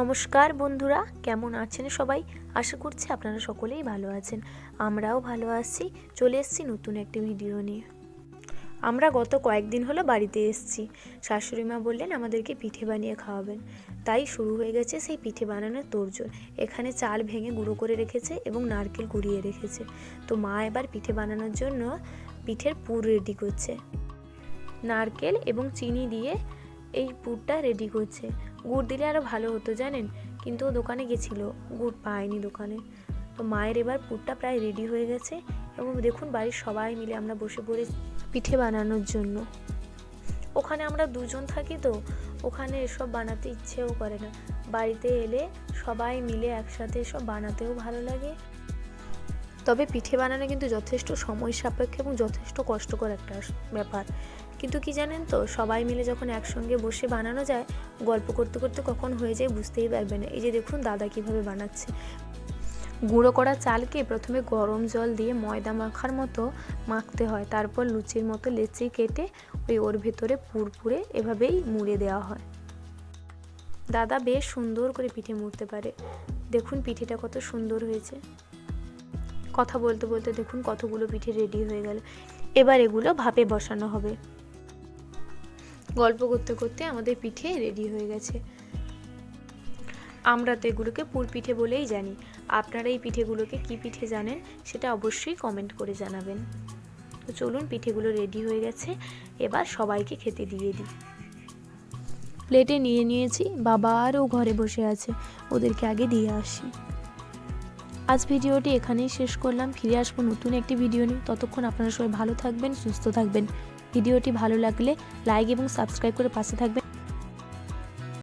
নমস্কার বন্ধুরা, কেমন আছেন সবাই? আশা করছি আপনারা সকলেই ভালো আছেন। আমরাও ভালো আছি। চলে এসেছি নতুন একটি ভিডিও নিয়ে। আমরা গত কয়েকদিন হলো বাড়িতে এসেছি। শাশুড়ি মা বললেন আমাদেরকে পিঠে বানিয়ে খাওয়াবেন, তাই শুরু হয়ে গেছে সেই পিঠে বানানোর তোড়জোড়। এখানে চাল ভেঙে গুঁড়ো করে রেখেছে এবং নারকেল কুড়িয়ে রেখেছে। তো মা এবার পিঠে বানানোর জন্য পিঠের পুর রেডি করছে। নারকেল এবং চিনি দিয়ে এই পুরটা রেডি করছে। গুড় দিলে আরও ভালো হতো জানেন, কিন্তু ও দোকানে গেছিলো, গুড় পায়নি দোকানে। তো মায়ের এবার পুরটা প্রায় রেডি হয়ে গেছে এবং দেখুন বাড়ির সবাই মিলে আমরা বসে পড়ে পিঠে বানানোর জন্য। ওখানে আমরা দুজন থাকি, তো ওখানে এসব বানাতে ইচ্ছেও করে না। বাড়িতে এলে সবাই মিলে একসাথে এসব বানাতেও ভালো লাগে। তবে পিঠে বানানো কিন্তু যথেষ্ট সময় সাপেক্ষ এবং যথেষ্ট কষ্টকর একটা ব্যাপার। কিন্তু কি জানেন তো, সবাই মিলে যখন একসঙ্গে বসে বানানো যায়, গল্প করতে করতে কখন হয়ে যায় বুঝতেই পারবে না। এই যে দেখুন দাদা কিভাবে বানাচ্ছে। গুঁড়ো করা চালকে প্রথমে গরম জল দিয়ে ময়দা মাখার মতো মাখতে হয়, তারপর লুচির মতো লেচি কেটে ওর ভেতরে পুর পুরে এভাবেই মুড়ে দেওয়া হয়। দাদা বেশ সুন্দর করে পিঠে মুড়তে পারে। দেখুন পিঠেটা কত সুন্দর হয়েছে। কথা বলতে বলতে দেখুন কতগুলো পিঠে রেডি হয়ে গেল। এবার এগুলো ভাপে বসানো হবে। গল্প করতে করতে আমাদের পিঠে রেডি হয়ে গেছে। আমরা তো এগুলোকে পুর পিঠে বলেই জানি। আপনারা এই পিঠেগুলোকে কি পিঠে জানেন সেটা অবশ্যই কমেন্ট করে জানাবেন। তো চলুন, পিঠেগুলো রেডি হয়ে গেছে, এবার সবাইকে খেতে দিয়ে দিই। প্লেটে নিয়ে নিয়েছি, বাবা আরও ঘরে বসে আছে, ওদেরকে আগে দিয়ে আসি। আজ ভিডিওটি এখানেই শেষ করলাম। ফিরে আসবো নতুন একটি ভিডিও নিয়ে। ততক্ষণ আপনারা সবাই ভালো থাকবেন, সুস্থ থাকবেন। ভিডিওটি ভালো লাগলে লাইক এবং সাবস্ক্রাইব করে পাশে থাকবেন।